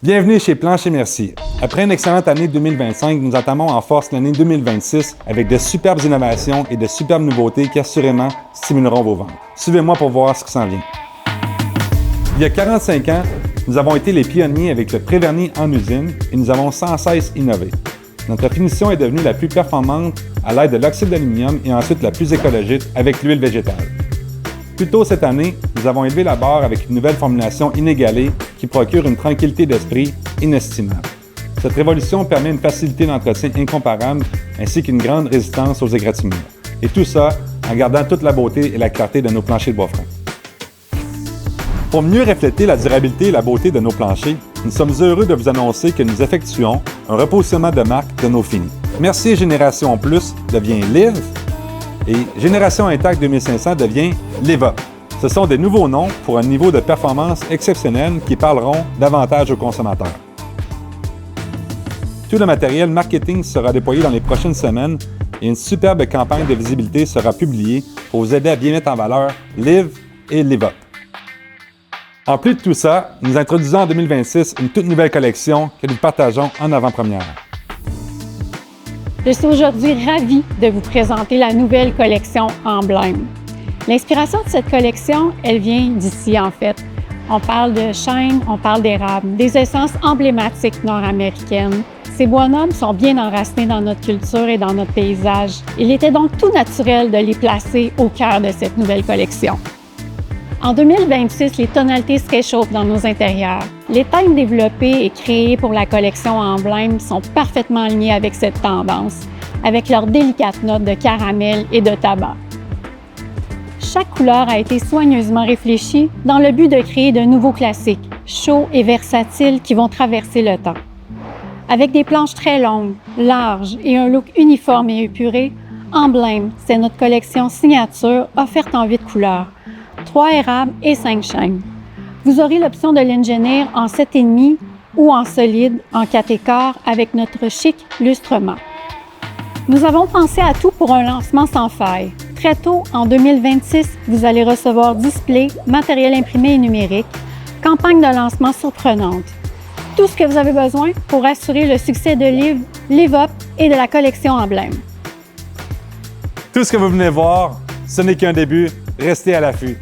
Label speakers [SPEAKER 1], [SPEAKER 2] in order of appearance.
[SPEAKER 1] Bienvenue chez Plancher Mercier. Après une excellente année 2025, nous entamons en force l'année 2026 avec de superbes innovations et de superbes nouveautés qui assurément stimuleront vos ventes. Suivez-moi pour voir ce qui s'en vient. Il y a 45 ans, nous avons été les pionniers avec le pré-vernis en usine et nous avons sans cesse innové. Notre finition est devenue la plus performante à l'aide de l'oxyde d'aluminium et ensuite la plus écologique avec l'huile végétale. Plus tôt cette année, nous avons élevé la barre avec une nouvelle formulation inégalée qui procure une tranquillité d'esprit inestimable. Cette révolution permet une facilité d'entretien incomparable ainsi qu'une grande résistance aux égratignures. Et tout ça en gardant toute la beauté et la clarté de nos planchers de bois franc. Pour mieux refléter la durabilité et la beauté de nos planchers, nous sommes heureux de vous annoncer que nous effectuons un repositionnement de marque de nos finis. Mercier Génération Plus devient Live et Génération Intact 2500 devient Liveup. Ce sont des nouveaux noms pour un niveau de performance exceptionnel qui parleront davantage aux consommateurs. Tout le matériel marketing sera déployé dans les prochaines semaines et une superbe campagne de visibilité sera publiée pour vous aider à bien mettre en valeur Live et Liveup. En plus de tout ça, nous introduisons en 2026 une toute nouvelle collection que nous partageons en avant-première.
[SPEAKER 2] Je suis aujourd'hui ravie de vous présenter la nouvelle collection Emblème. L'inspiration de cette collection, elle vient d'ici en fait. On parle de chêne, on parle d'érable, des essences emblématiques nord-américaines. Ces bois-nobles sont bien enracinés dans notre culture et dans notre paysage. Il était donc tout naturel de les placer au cœur de cette nouvelle collection. En 2026, les tonalités se réchauffent dans nos intérieurs. Les thèmes développés et créés pour la collection Emblème sont parfaitement alignés avec cette tendance, avec leurs délicates notes de caramel et de tabac. Chaque couleur a été soigneusement réfléchie dans le but de créer de nouveaux classiques, chauds et versatiles qui vont traverser le temps. Avec des planches très longues, larges et un look uniforme et épuré, Emblème, c'est notre collection signature offerte en 8 couleurs, 3 érables et 5 chênes. Vous aurez l'option de l'engineer en 7,5 ou en solide en 4 écarts avec notre chic lustrement. Nous avons pensé à tout pour un lancement sans faille. Très tôt, en 2026, vous allez recevoir display, matériel imprimé et numérique, campagne de lancement surprenante. Tout ce que vous avez besoin pour assurer le succès de Live, Liveup et de la collection Emblème.
[SPEAKER 1] Tout ce que vous venez voir, ce n'est qu'un début. Restez à l'affût.